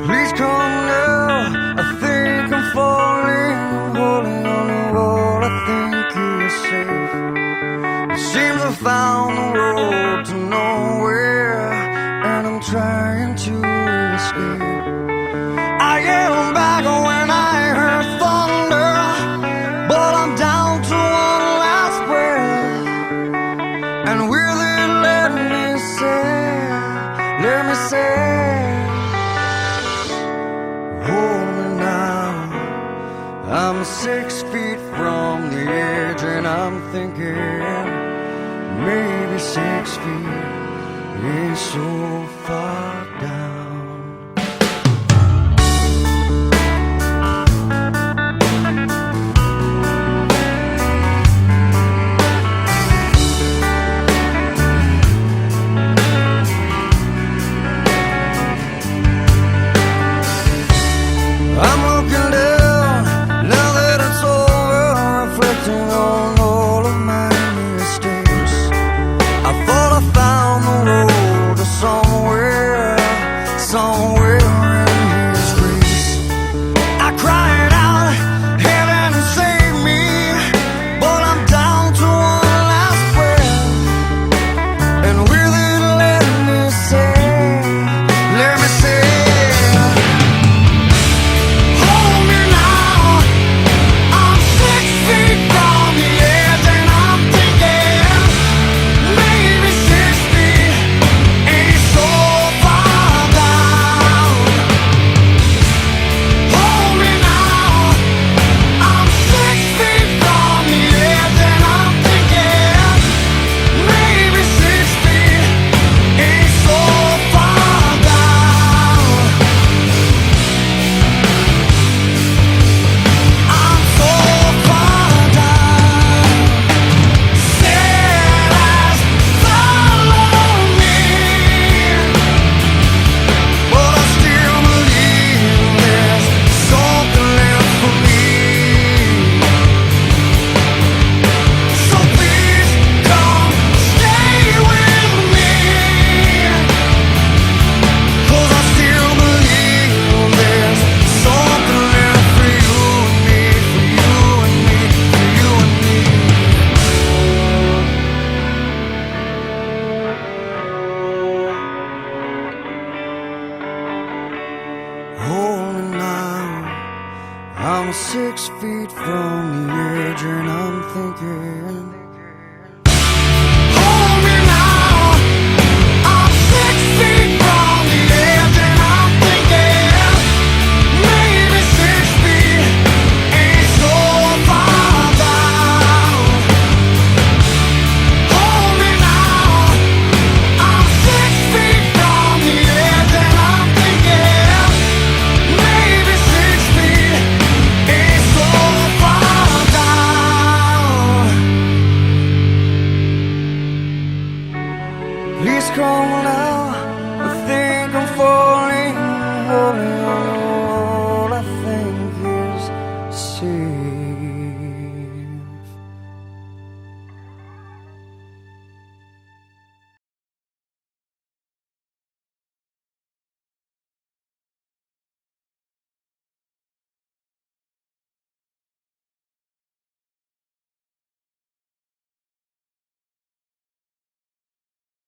Please come now, I think I'm falling, holding on to what I think is safe. It seems I found the road to nowhere, and I'm trying to escape. I am back when I heard thunder, but I'm down to one last breath. And will it let me say, hold me now. I'm 6 feet from the edge, and I'm thinking maybe 6 feet ain't so far down. I'm looking down, now that it's over, reflecting on all of my mistakes. I thought I found the road to somewhere in His grace. I cried out, heaven save me, but I'm down to one last breath. And will it let me say, hold me now. I'm 6 feet from the edge, and I'm thinking